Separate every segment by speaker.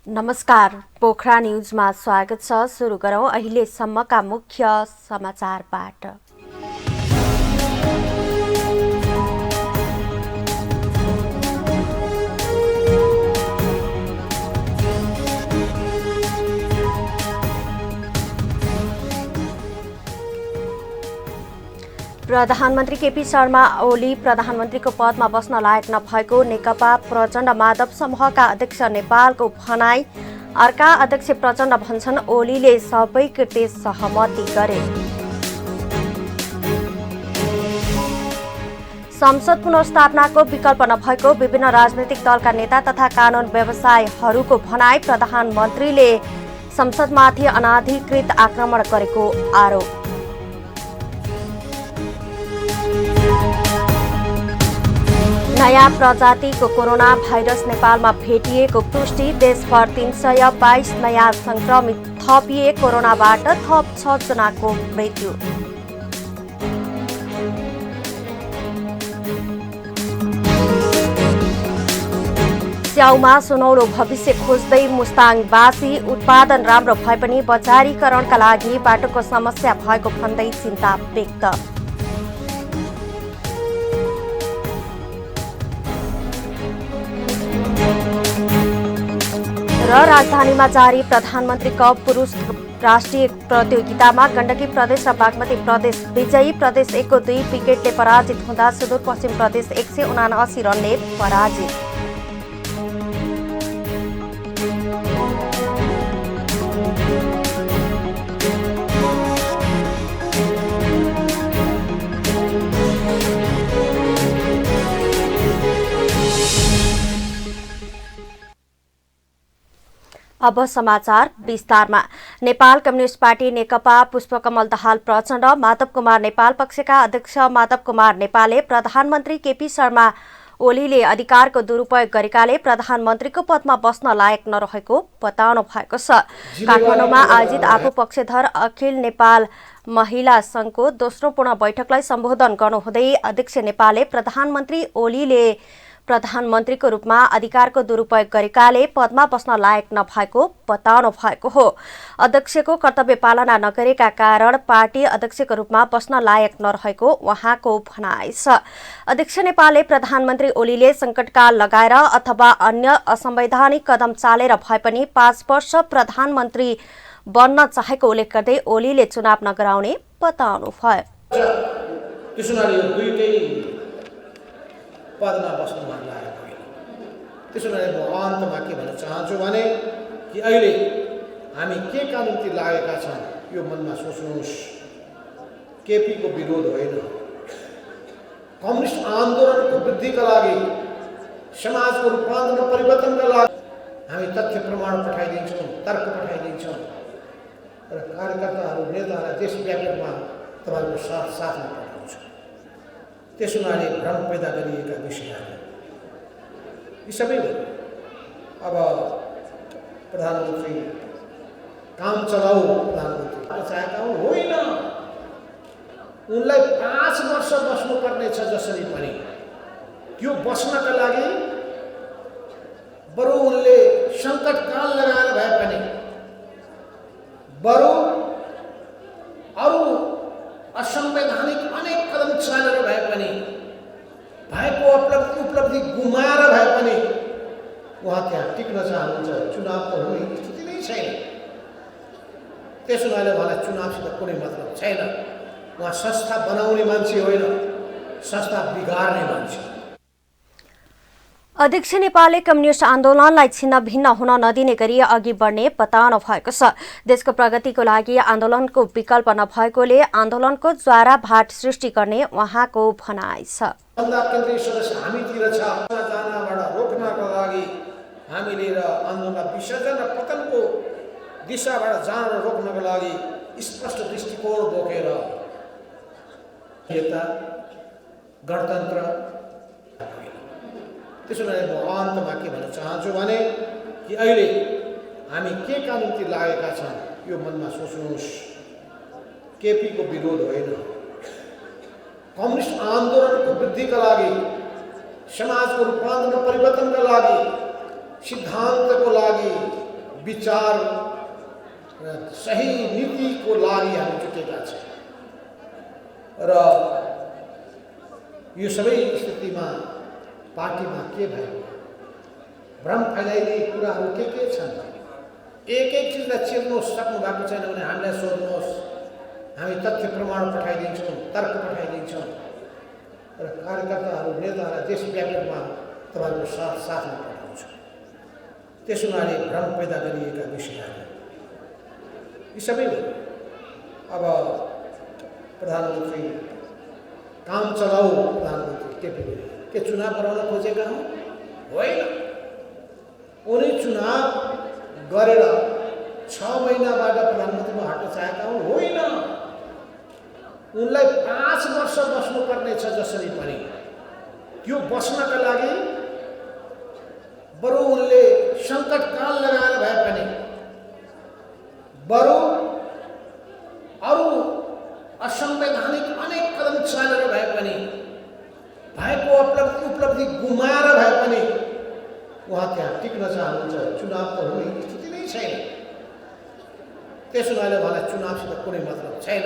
Speaker 1: नमस्कार, पोखरा न्यूजमा स्वागत छ। सुरु गरौं अहिलेसम्मका मुख्य समाचारबाट। प्रधानमन्त्री केपी शर्मा ओली प्रधानमन्त्रीको पदमा बस्न लायक नभएको नेकपा प्रचण्ड माधव समूहका अध्यक्ष नेपालको भनाई। अर्का अध्यक्ष प्रचण्ड भन्छन् ओलीले सबैको सहमति गरे। संसद पुनर्स्थापनाको विकल्प नभएको विभिन्न राजनैतिक दलका नेता तथा कानून व्यवसायीहरूको भनाई। प्रधानमन्त्रीले संसदमाथि अनाधिकृत आक्रमण गरेको आरोप। नयाँ प्रजातिको कोरोना भाइरस नेपालमा भेटिएको पुष्टि। देशभर 322 नयाँ संक्रमित थपिए। कोरोनाबाट थप 6 जनाको मृत्यु। स्याउमा सुनौलो भविष्य खोज्दै मुस्ताङवासी। उत्पादन राम्रो भए पनि बजारीकरणका लागि बाटोको समस्या भएको भन्दै चिन्ता व्यक्त। र राजधानीमा जारी प्रधानमन्त्री कप पुरुष राष्ट्रिय प्रतियोगितामा गण्डकी प्रदेश र बागमती प्रदेश विजयी। प्रदेश 1 को 2 विकेटले पराजित हुँदा सुदूरपश्चिम प्रदेश 179 रनले पराजित। अब समाचार विस्तारमा। नेपाल कम्युनिस्ट पार्टी नेकपा पुष्पकमल दाहाल प्रचण्ड माधव कुमार नेपाल पक्षका अध्यक्ष माधव कुमार नेपालले प्रधानमन्त्री केपी शर्मा ओलीले अधिकारको दुरुपयोग गरेकाले प्रधानमन्त्रीको पदमा बस्न लायक नरहेको बताउनु भएको छ। काठमाडौँमा आयोजित आफू पक्षधर अखिल नेपाल महिला संघको दोस्रो पूर्ण बैठकलाई सम्बोधन गर्नुहुँदै अध्यक्ष नेपालले प्रधानमन्त्री ओलीले प्रधानमन्त्रीको रूपमा अधिकारको दुरुपयोग गरेकाले पदमा बस्न लायक नभएको बताउनु भएको हो। अध्यक्षको कर्तव्य पालना नगरेका कारण पार्टी अध्यक्षको रूपमा बस्न लायक नरहेको उहाँको भनाइ छ। अध्यक्ष नेपालले प्रधानमन्त्री ओलीले संकटकाल लगाएर अथवा अन्य असंवैधानिक कदम चालेर भए पनि 5 वर्ष प्रधानमन्त्री बन्न चाहेको उल्लेख गर्दै ओलीले चुनाव नगराउने बताउनु भयो।
Speaker 2: पदमा बस्नु मन लागेको होइन। त्यसो भने म अन्तमा के भन्न चाहन्छु भने कि अहिले हामी के का निम्ति लागेका छौँ यो मनमा सोच्नुहोस्। केपीको विरोध होइन, कम्युनिस्ट आन्दोलनको वृद्धिका लागि, समाजको रूपान्तरण परिवर्तनका लागि हामी तथ्य प्रमाण पठाइदिन्छौँ, तर्क पठाइदिन्छौँ र कार्यकर्ताहरू नेताहरूलाई देशव्यापीमा तपाईँहरूको साथमा पठाउँछौँ। त्यस हुनाले भ्रम पैदा गरिएका विषयहरू यी सबै अब प्रधानमन्त्री काम चलाऊ प्रधानमन्त्री चाहेका होइन। उनलाई 5 वर्ष बस्नुपर्ने छ जसरी पनि। त्यो बस्नका लागि बरु उनले सङ्कटकाल लगाएर भए पनि बरु अरू असंवैधानिक अनेक कदम चालेर भए पनि भएको उपलब्धि गुमाएर भए पनि उहाँ त्यहाँ टिक्न चाहनुहुन्छ। चुनाव त हुने स्थिति नै छैन। त्यसो भएर उहाँलाई चुनावसित कुनै मतलब छैन। उहाँ संस्था बनाउने मान्छे होइन, संस्था बिगार्ने मान्छे।
Speaker 1: अध्यक्ष नेपालले कम्युनिस्ट आन्दोलनलाई छिन्न भिन्न हुन नदिने गरी अघि बढ्ने बताउनु भएको छ। देशको प्रगतिको लागि आन्दोलनको विकल्प नभएकोले आन्दोलनको ज्वारा भाट सृष्टि गर्ने उहाँको भनाइ छ।
Speaker 2: केन्द्रीय सदस्य हामीतिर छ, जानबाट रोक्नका लागि हामीले र आन्दोलनका विसर्जन र पतनको दिशाबाट जान रोक्नका लागि स्पष्ट दृष्टिकोण बोकेर गणतन्त्र। त्यसो भने म अन्तमा के भन्न चाहन्छु भने कि अहिले हामी के का निम्ति लागेका छौँ यो मनमा सोच्नुहोस्। केपीको विरोध होइन, कम्युनिस्ट आन्दोलनको वृद्धिका लागि, समाजको रूपान्तरण परिवर्तनका लागि, सिद्धान्तको लागि विचार र सही नीतिको लागि हामी जुटेका छौँ र यो सबै स्थितिमा पार्टीमा के भयो, भ्रम फैलाइने कुराहरू के छन्, एक चिजलाई चिर्नु सक्नु भएको छैन भने हामीलाई सोध्नुहोस्, हामी तथ्य प्रमाण पठाइदिन्छौँ, तर्क पठाइदिन्छौँ र कार्यकर्ताहरू नेताहरूलाई देशव्यापीमा तपाईँहरूको साथमा पठाउँछौँ। त्यस हुनाले भ्रम पैदा गरिएका विषयहरू यी सबै अब प्रधानमन्त्री काम चलाऊ प्रधानमन्त्री केपी ओली के चुनाव गराउन खोजेका हुन्? होइन। उनी चुनाव गरेर 6 महिनाबाट प्रधानमन्त्रीमा हट्न चाहेका हुन्? होइन। उनलाई 5 वर्ष बस्नुपर्ने छ जसरी पनि। त्यो बस्नका लागि बरु उनले सङ्कटकाल लगाएर भए पनि बरु अरू असंवैधानिक अनेक कदम चालेर भए पनि भएको उपलब्धि गुमाएर भए पनि उहाँ त्यहाँ टिक्न चाहनुहुन्छ। चुनाव त हुने स्थिति नै छैन। त्यसो भएर उहाँलाई चुनावसित कुनै मतलब छैन।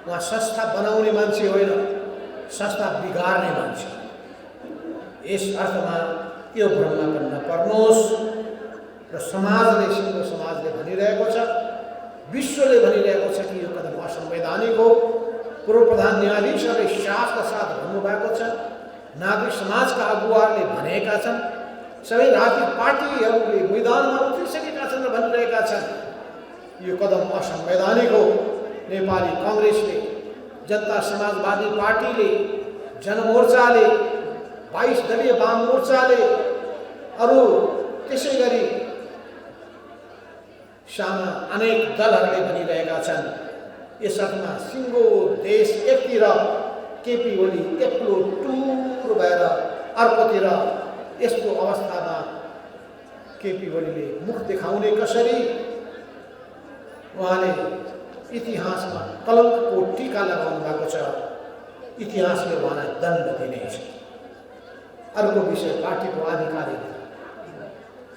Speaker 2: उहाँ संस्था बनाउने मान्छे होइन, संस्था बिगार्ने मान्छे। यस अर्थमा यो भ्रममा पनि नपर्नुहोस् र समाजले, सिङ्गो समाजले भनिरहेको छ, विश्वले भनिरहेको छ कि यो कदम असंवैधानिक हो। पूर्व प्रधान न्यायाधीशहरूले साफका साथ भन्नुभएको छ, नागरिक समाजका अगुवाहरूले भनेका छन्, सबै राजनीतिक पार्टीहरूले मैदानमा उत्रिसकेका छन् र भनिरहेका छन् यो कदम असंवैधानिक हो। नेपाली काङ्ग्रेसले, जनता समाजवादी पार्टीले, जनमोर्चाले, 22 दलीय वाम मोर्चाले, अरू त्यसै गरी साना अनेक दलहरूले भनिरहेका छन्। यस अर्थमा सिङ्गो देश एकतिर, केपी ओली एक्लो टुर भएर अर्कोतिर, यस्तो अवस्थामा केपी ओलीले मुख देखाउने कसरी? उहाँले इतिहासमा कलङ्कको टीका लगाउनु भएको छ। इतिहासले उहाँलाई दण्ड दिनेछ। अर्को विषय पार्टीको आधिकारिक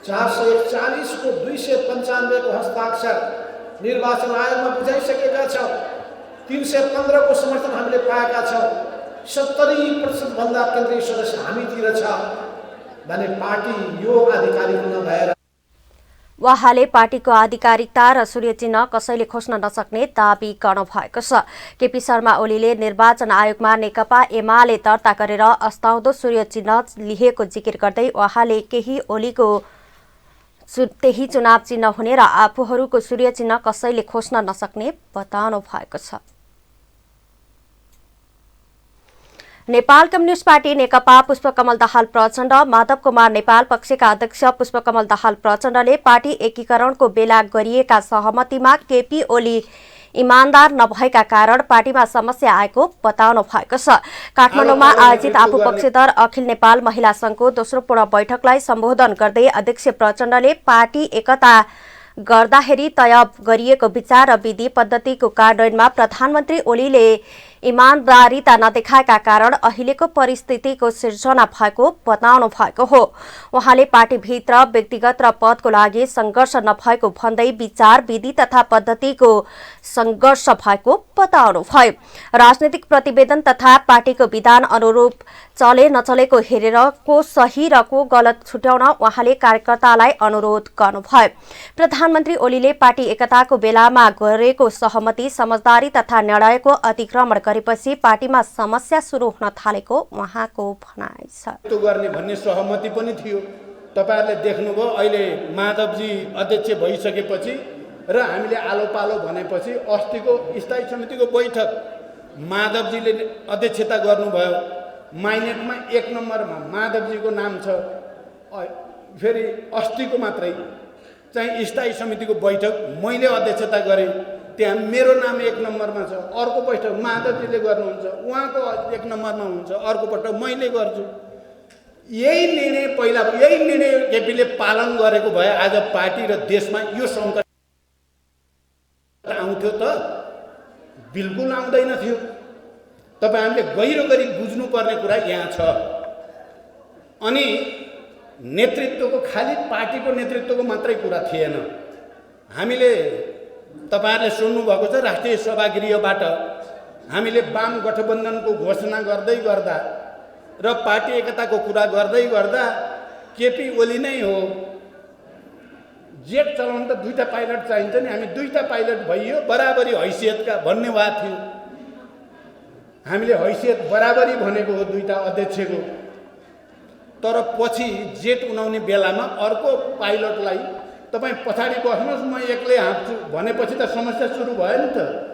Speaker 2: 441 को 295 को हस्ताक्षर निर्वाचन आयोगमा बुझाइसकेका छौँ। 315 को समर्थन हामीले पाएका छौँ। 70% भन्दा केन्द्रीय सदस्य हामीतिर छ भने पार्टी यो आधिकारिक नभएर
Speaker 1: उहाँले पार्टीको आधिकारिकता र सूर्य चिन्ह कसैले खोज्न नसक्ने दाबी गर्नु भएको छ। केपी शर्मा ओलीले निर्वाचन आयोगमा नेकपा एमाले दर्ता गरेर अस्ताउँदो सूर्य चिन्ह लिएको जिकिर गर्दै उहाँले केही ओलीको त्यही चुनाव चिन्ह हुने र आफूहरूको सूर्य चिन्ह कसैले खोज्न नसक्ने बताउनु भएको छ। नेपाल कम्युनिस्ट पार्टी नेकपा पुष्पकमल दाहाल प्रचण्ड माधव कुमार नेपाल पक्षका अध्यक्ष पुष्पकमल दाहाल प्रचण्डले पार्टी एकीकरणको बेला गरिएका सहमतिमा केपी ओली इमानदार नभएका कारण पार्टीमा समस्या आएको बताउनु भएको छ। काठमाडौँमा आयोजित आफू पक्षधर अखिल नेपाल महिला संघको दोस्रो पूर्ण बैठकलाई सम्बोधन गर्दै अध्यक्ष प्रचण्डले पार्टी एकता गर्दाखेरि तय गरिएको विचार र विधि पद्धतिको कार्यान्वयनमा प्रधानमन्त्री ओलीले इमानदारिता नदेखाएका कारण अहिलेको परिस्थितिको सिर्जना भएको बताउनु भएको हो। उहाँले पार्टीभित्र व्यक्तिगत र पदको लागि संघर्ष नभएको भन्दै विचार विधि तथा पद्धतिको संघर्ष भएको बताउनु भयो। राजनीतिक प्रतिवेदन तथा पार्टीको विधान अनुरूप चले नचलेको हेरेर को सही र को गलत छुट्याउन उहाँले कार्यकर्तालाई अनुरोध गर्नुभयो। प्रधानमन्त्री ओलीले पार्टी एकताको बेलामा गरेको सहमति समझदारी तथा निर्णयको अतिक्रमण गरेपछि पार्टीमा समस्या सुरु हुन थालेको उहाँको भनाइ छ।
Speaker 3: त्यो गर्ने भन्ने सहमति पनि थियो। तपाईहरुले देख्नुभयो अहिले माधवजी अध्यक्ष भइसकेपछि र हामीले आलो पालो भनेपछि अस्तिको स्थायी समितिको बैठक माधवजीले अध्यक्षता गर्नुभयो। माइनेटमा 1 नम्बरमा माधवजीको नाम छ। फेरि अस्तिको मात्रै चाहिँ स्थायी समितिको बैठक मैले अध्यक्षता गरेँ, त्यहाँ मेरो नाम 1 नम्बरमा छ। अर्को बैठक माधवजीले गर्नुहुन्छ, उहाँको 1 नम्बरमा हुन्छ, अर्को पटक मैले गर्छु। यही निर्णय केपीले पालन गरेको भए आज पार्टी र देशमा यो सङ्कट आउँथ्यो त? बिल्कुल आउँदैन थियो। तपाईहरुले गहिरो गरी बुझ्नुपर्ने कुरा यहाँ छ। अनि नेतृत्वको खालि पार्टीको नेतृत्वको मात्रै कुरा थिएन। हामीले तपाईहरुले सुन्नुभएको छ राष्ट्रिय सभागृहबाट हामीले वाम गठबन्धनको घोषणा गर्दै गर्दा र पार्टी एकताको कुरा गर्दै गर्दा केपी ओली नै हो। जेट चलाउन त दुईटा पाइलट चाहिन्छ नि, हामी दुईटा पाइलट भइयो बराबरी हैसियतका भन्ने भएको थियो। हामीले हैसियत बराबरी भनेको हो दुईटा अध्यक्षको। तर पछि जेट उडाउने बेलामा अर्को पाइलटलाई तपाईँ पछाडि बस्नुहोस् म एक्लै हाँक्छु भनेपछि त समस्या सुरु भयो नि त।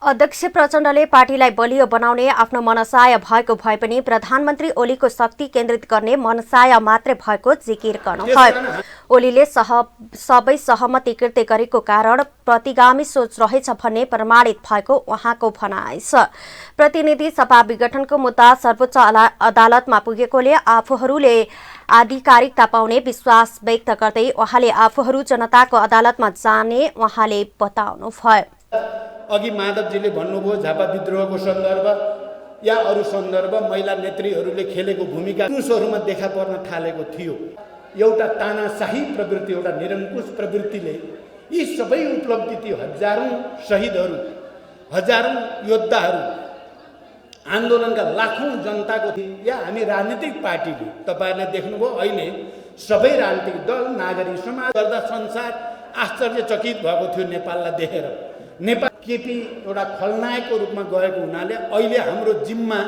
Speaker 1: अध्यक्ष प्रचण्डले पार्टीलाई बलियो बनाउने आफ्नो मनसाय भएको भए पनि प्रधानमन्त्री ओलीको शक्ति केन्द्रित गर्ने मनसाय मात्रै भएको जिकिर गर्नुभयो। ओलीले सबै सहमतिकृत गरेको कारण प्रतिगामी सोच रहेछ भन्ने प्रमाणित भएको उहाँको भनाइ छ। प्रतिनिधि सभा विघटनको मुद्दा सर्वोच्च अदालतमा पुगेकोले आफूहरूले आधिकारिकता पाउने विश्वास व्यक्त गर्दै उहाँले आफूहरू जनताको अदालतमा जाने उहाँले बताउनुभयो।
Speaker 3: अघि माधवजीले भन्नुभयो झापा विद्रोहको सन्दर्भ या अरू सन्दर्भ महिला नेत्रीहरूले खेलेको भूमिका न्युजहरूमा देखा पर्न थालेको थियो। एउटा तानाशाही प्रवृत्ति, एउटा निरङ्कुश प्रवृत्तिले यी सबै उपलब्धि थियो। हजारौं शहीदहरू, हजारौं योद्धाहरू, आन्दोलनका लाखौं जनताको थियो। या हामी राजनीतिक पार्टीले तपाईहरुले देख्नुभयो अहिले सबै राजनीतिक दल नागरिक समाज गर्दा संसार आश्चर्यचकित भएको थियो नेपाललाई देखेर। नेपाल केपी एउटा खलनायकको रूपमा गएको हुनाले अहिले हाम्रो जिम्मा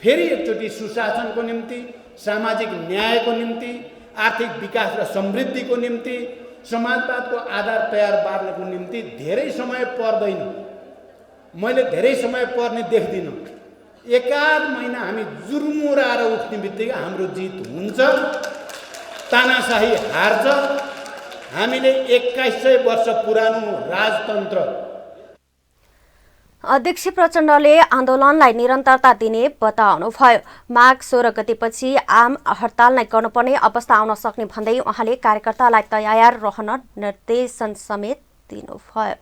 Speaker 3: फेरि एकचोटि सुशासनको निम्ति, सामाजिक न्यायको निम्ति, आर्थिक विकास र समृद्धिको निम्ति, समाजवादको आधार तयार पार्नको निम्ति धेरै समय पर्दैन। मैले धेरै समय पर्ने देख्दिनँ। एकाध महिना हामी जुर्मुराएर उठ्ने बित्तिकै हाम्रो जित हुन्छ, तानाशाही हार्छ। हामीले 2100 वर्ष पुरानो राजतन्त्र।
Speaker 1: अध्यक्ष प्रचण्डले आन्दोलनलाई निरन्तरता दिने बताउनुभयो। माघ 16 गतेपछि आम हडताल नै गर्नुपर्ने अवस्था आउन सक्ने भन्दै उहाँले कार्यकर्तालाई तयार रहन निर्देशन समेत दिनुभयो।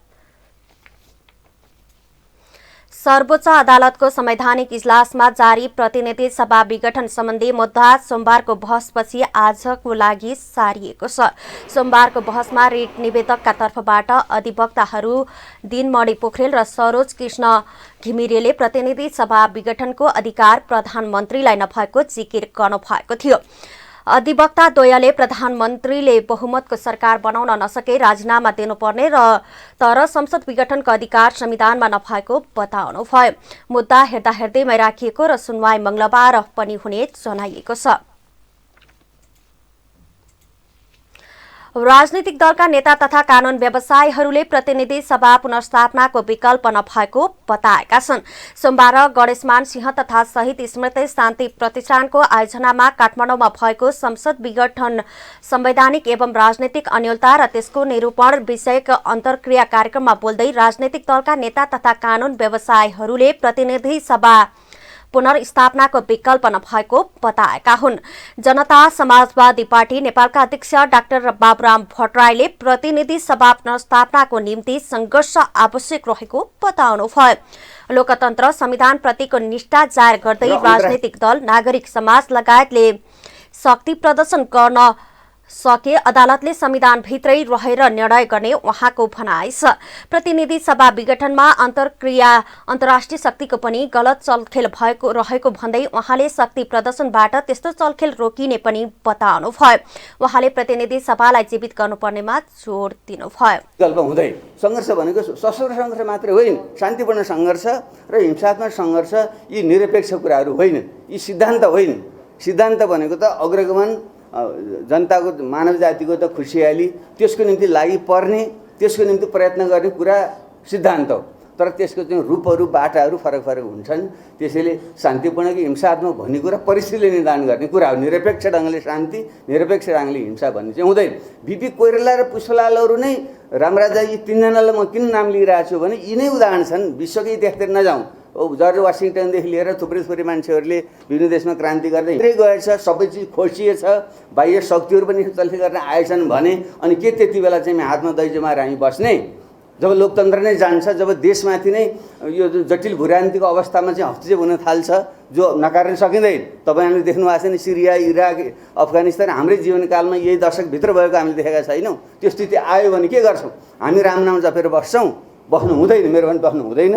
Speaker 1: सर्वोच्च अदालतको संवैधानिक इजलासमा जारी प्रतिनिधि सभा विघटन सम्बन्धी मुद्दा सोमबारको बहसपछि आजको लागि सारिएको छ। सोमबारको बहसमा रिट निवेदकका तर्फबाट अधिवक्ताहरू दिनमणि पोखरेल र सरोज कृष्ण घिमिरेले प्रतिनिधि सभा विघटनको अधिकार प्रधानमन्त्रीलाई नभएको जिकिर गर्नुभएको थियो। अधिवक्ता द्वयले प्रधानमन्त्रीले बहुमतको सरकार बनाउन नसके राजीनामा दिनुपर्ने तर संसद विघटनको अधिकार संविधानमा नभएको बताउनुभयो। मुद्दा हेर्दा हेर्दैमै राखिएको र सुनवाई मंगलबार पनि हुने जनाइएको छ। राजनीतिक दलका नेता तथा कानून व्यवसायीहरूले प्रतिनिधि सभा पुनर्स्थापनाको विकल्प नभएको बताएका छन्। सोमबार गणेशमान सिंह तथा शहीद स्मृति शान्ति प्रतिष्ठानको आयोजनामा काठमाडौँमा भएको संसद विघटन संवैधानिक एवं राजनीतिक अन्योलता र त्यसको निरूपण विषयक अन्तर्क्रिया कार्यक्रममा बोल्दै राजनीतिक दलका नेता तथा कानून व्यवसायीहरूले प्रतिनिधि सभा पुनर्स्थापनाको विकल्प नभएको बताएका हुन्। जनता समाजवादी पार्टी नेपालका अध्यक्ष डाक्टर बाबुराम भट्टराईले प्रतिनिधि सभा पुनर्स्थापनाको निम्ति संघर्ष आवश्यक रहेको बताउनुभयो। लोकतन्त्र संविधान प्रतिको निष्ठा जाहेर गर्दै राजनीतिक दल, नागरिक समाज लगायतले शक्ति प्रदर्शन गर्न सके अदालतले संविधानभित्रै रहेर निर्णय गर्ने उहाँको भनाइ छ। प्रतिनिधि सभा विघटनमा अन्तर्क्रिया अन्तर्राष्ट्रिय शक्तिको पनि गलत चलखेल भएको रहेको भन्दै उहाँले शक्ति प्रदर्शनबाट त्यस्तो चलखेल रोकिने पनि बताउनुभयो। उहाँले प्रतिनिधि सभालाई जीवित गर्नुपर्नेमा जोड दिनुभयो।
Speaker 4: विकल्प हुँदै संघर्ष भनेको सशस्त्र संघर्ष मात्रै होइन, शान्तिपूर्ण संघर्ष र हिंसात्मक संघर्ष यी निरपेक्ष कुराहरू होइन, यी सिद्धान्त होइन। सिद्धान्त भनेको त अग्रगमन, जनताको मानव जातिको त खुसियाली, त्यसको निम्ति लागि पर्ने, त्यसको निम्ति प्रयत्न गर्ने कुरा सिद्धान्त हो। तर त्यसको चाहिँ रूपहरू, बाटाहरू फरक फरक हुन्छन्। त्यसैले शान्तिपूर्ण कि हिंसात्मक भन्ने कुरा परिस्थितिले निर्धारण गर्ने कुरा हो। निरपेक्ष ढङ्गले शान्ति, निरपेक्ष ढङ्गले हिंसा भन्ने चाहिँ हुँदैन। बिपी कोइराला र पुष्पलालहरू नै रामराजा, यी तीनजनालाई म किन नाम लिइरहेको छु भने यिनै उदाहरण छन्। विश्वकै इतिहासतिर नजाउँ, जर्ज वासिङटनदेखि लिएर थुप्रै मान्छेहरूले विभिन्न देशमा क्रान्ति गर्दै गएछ। सबै चिज खोसिएछ, बाह्य शक्तिहरू पनि चल्ती गर्न आएछन् भने अनि के त्यति बेला चाहिँ हातमा दही जमाएर हामी बस्ने? जब लोकतन्त्र नै जान्छ, जब देशमाथि नै यो जटिल भूराजनीतिको अवस्थामा चाहिँ हस्तक्षेप हुन थाल्छ, जो नकार्न सकिँदैन। तपाईँहरूले देख्नु भएको छ नि, सिरिया, इराक, अफगानिस्तान हाम्रै जीवनकालमा यही दशकभित्र भएको हामीले देखेका छैनौँ। त्यो स्थिति आयो भने के गर्छौँ? हामी राम नाम जपेर बस्छौँ? बस्नु हुँदैन, मेरो पनि बस्नु हुँदैन।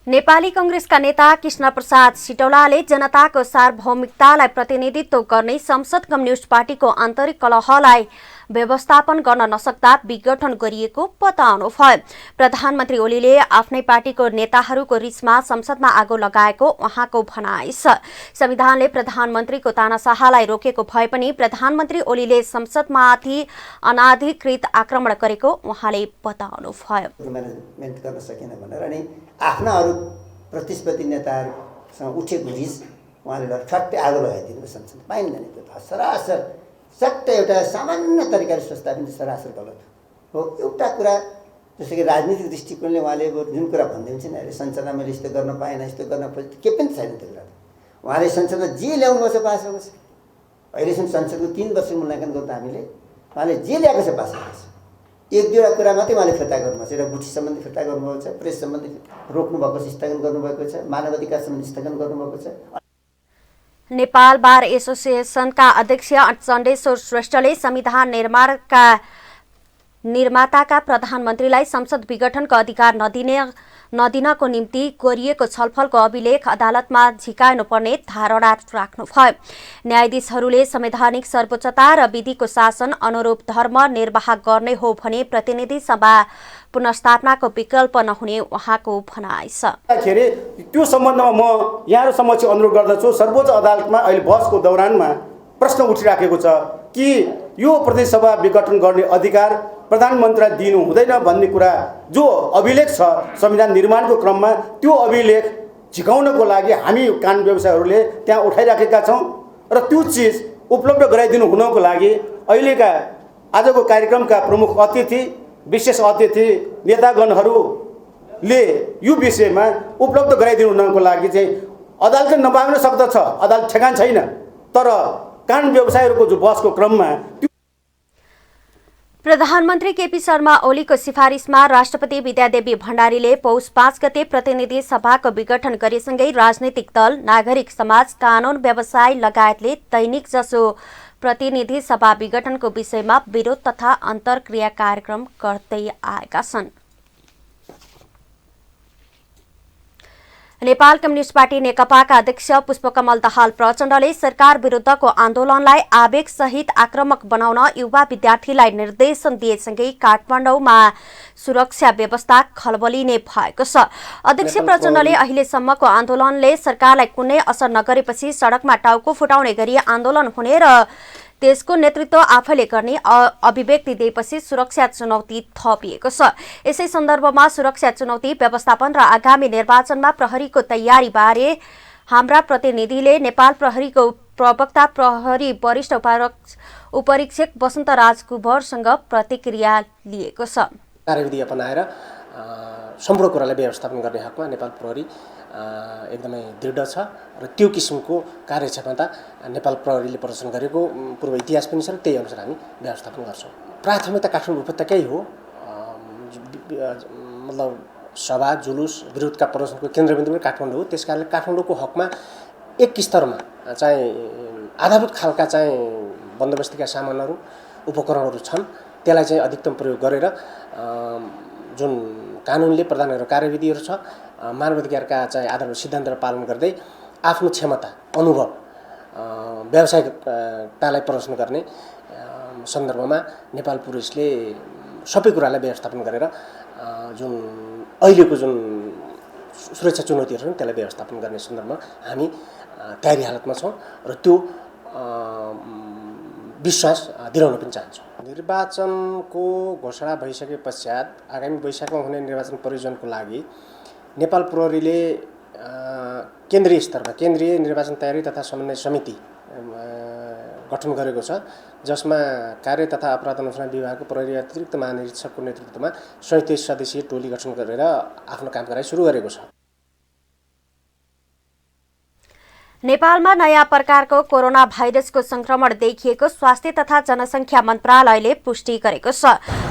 Speaker 1: नेपाली कांग्रेसका नेता कृष्णप्रसाद सिटौलाले जनताको सार्वभौमिकतालाई प्रतिनिधित्व गर्ने संसद कम्युनिस्ट पार्टीको आन्तरिक कलहलाई व्यवस्थापन गर्न नसक्दा विघटन गरिएको बताउनुभयो। प्रधानमन्त्री ओलीले आफ्नै पार्टीको नेताहरूको रिसमा संसदमा आगो लगाएको उहाँको भनाइ छ। संविधानले प्रधानमन्त्रीको तानाशाहलाई रोकेको भए पनि प्रधानमन्त्री ओलीले संसदमाथि अनाधिकृत आक्रमण गरेको उहाँले बताउनुभयो।
Speaker 5: म्यानेजमेन्ट गर्न सकेन भनेर अनि आफ्ना अरू प्रतिस्पर्धी नेताहरूसँग उठेको रिस उहाँले ठट्टै आगो लगाइदिनु संसद पाइँदैन। त्यो सरासर सट्टै एउटा सामान्य तरिकाले सोच्दा पनि सरासर गलत हो। एउटा कुरा जस्तो कि राजनीतिक दृष्टिकोणले उहाँले जुन कुरा भन्दै हुन्छ नि, अहिले संसदमा मैले यस्तो गर्न पाएन, यस्तो गर्न खोजेँ, के पनि छैन त्यो कुरा। उहाँले संसदमा जे ल्याउनु छ पास भएको छ। अहिलेसम्म संसदको 3 वर्ष मूल्याङ्कन गर्दा हामीले उहाँले जे ल्याएको छ पास भएको छ। एक दुईवटा कुरा मात्रै उहाँले फिर्ता गर्नुभएको छ। एउटा गुठी सम्बन्धी फिर्ता गर्नुभएको छ, प्रेस सम्बन्धी रोक्नुभएको छ, स्थगन गर्नुभएको छ, मानवाधिकार सम्बन्धी स्थगन गर्नुभएको छ।
Speaker 1: नेपाल बार एसोसिएसनका अध्यक्ष चण्डेश्वर श्रेष्ठले संविधान निर्माताका प्रधानमन्त्रीलाई संसद विघटनको अधिकार नदिनको निम्ति गरिएको छलफलको अभिलेख अदालतमा झिकाउनुपर्ने धारणा राख्नुभयो। न्यायाधीशहरूले संवैधानिक सर्वोच्चता र विधिको शासन अनुरूप धर्म निर्वाह गर्ने हो भने प्रतिनिधि सभा पुनर्स्थापनाको विकल्प नहुने उहाँको भनाइ छ।
Speaker 3: त्यो सम्बन्धमा म यहाँहरू समक्ष अनुरोध गर्दछु। सर्वोच्च अदालतमा अहिले बहसको दौरानमा प्रश्न उठिराखेको छ कि यो प्रदेश सभा विघटन गर्ने अधिकार प्रधानमन्त्रीलाई दिनु हुँदैन भन्ने कुरा जो अभिलेख छ संविधान निर्माणको क्रममा, त्यो अभिलेख झिकाउनको लागि हामी कानुन व्यवसायहरूले त्यहाँ उठाइराखेका छौँ र त्यो चिज उपलब्ध गराइदिनु हुनको लागि अहिलेका आजको कार्यक्रमका प्रमुख अतिथि, विशेष अतिथि नेतागणहरूले यो विषयमा उपलब्ध गराइदिनु हुनको लागि चाहिँ अदालतले नमाग्न सक्दछ, अदालत ठेगान छैन। तर कानुन व्यवसायहरूको जो बहसको क्रममा
Speaker 1: प्रधानमन्त्री केपी शर्मा ओलीको सिफारिसमा राष्ट्रपति विद्यादेवी भण्डारीले पौष 5 गते प्रतिनिधि सभाको विघटन गरेसँगै राजनैतिक दल, नागरिक समाज, कानून व्यवसाय लगायतले दैनिक जसो प्रतिनिधि सभा विघटनको विषयमा विरोध तथा अन्तर्क्रिया कार्यक्रम गर्दै आएका छन्। नेपाल कम्युनिस्ट पार्टी नेकपाका अध्यक्ष पुष्पकमल दाहाल प्रचण्डले सरकार विरुद्धको आन्दोलनलाई आवेगसहित आक्रमक बनाउन युवा विद्यार्थीलाई निर्देशन दिएसँगै काठमाडौँमा सुरक्षा व्यवस्था खलबलिने भएको छ। अध्यक्ष प्रचण्डले अहिलेसम्मको आन्दोलनले सरकारलाई कुनै असर नगरेपछि सडकमा टाउको फुटाउने गरी आन्दोलन हुने र त्यसको नेतृत्व आफैले गर्ने अभिव्यक्ति दिएपछि सुरक्षा चुनौती थपिएको छ। यसै सन्दर्भमा सुरक्षा चुनौती व्यवस्थापन र आगामी निर्वाचनमा प्रहरीको तयारी बारे हाम्रा प्रतिनिधिले नेपाल प्रहरीको प्रवक्ता प्रहरी वरिष्ठ उपरीक्षक वसन्त राज कुँवरसँग प्रतिक्रिया लिएको छ।
Speaker 6: कार्यविधि अपनाएर सम्पूर्ण कुरालाई व्यवस्थापन गर्ने हकमा नेपाल प्रहरी एकदमै दृढ छ र त्यो किसिमको कार्यक्षमता नेपाल प्रहरीले प्रदर्शन गरेको पूर्व इतिहास पनि छ र त्यही अनुसार हामी व्यवस्थापन गर्छौँ। प्राथमिकता काठमाडौँ उपत्यकै हो। मतलब सभा जुलुस विरोधका प्रदर्शनको केन्द्रबिन्दु पनि काठमाडौँ हो। त्यसकारणले काठमाडौँको हकमा एक स्तरमा चाहिँ आधारभूत खालका चाहिँ बन्दोबस्तीका सामानहरू उपकरणहरू छन्, त्यसलाई चाहिँ अधिकतम प्रयोग गरेर जुन कानुनले प्रदान गरेको कार्यविधिहरू छ, मानवाधिकारका चाहिँ आधारभूत सिद्धान्तलाई पालन गर्दै आफ्नो क्षमता, अनुभव, व्यावसायिकतालाई प्रदर्शन गर्ने सन्दर्भमा नेपाल पुलिसले सबै कुरालाई व्यवस्थापन गरेर जुन अहिलेको जुन सुरक्षा चुनौतीहरू छन् त्यसलाई व्यवस्थापन गर्ने सन्दर्भमा हामी तयारी हालतमा छौँ र त्यो विश्वास दिलाउन पनि चाहन्छौँ। निर्वाचनको घोषणा भइसके पश्चात आगामी वैशाखमा हुने निर्वाचन परियोजनको लागि नेपाल प्रहरीले केन्द्रीय स्तरमा केन्द्रीय निर्वाचन तयारी तथा समन्वय समिति गठन गरेको छ, जसमा कार्य तथा अपराध अनुसन्धान विभागको प्रहरी अतिरिक्त महानिरीक्षकको नेतृत्वमा 37 सदस्यीय टोली गठन गरेर आफ्नो काम कारबाही सुरु गरेको छ।
Speaker 1: नेपालमा नयाँ प्रकारको कोरोना भाइरसको संक्रमण देखिएको स्वास्थ्य तथा जनसङ्ख्या मन्त्रालयले पुष्टि गरेको छ।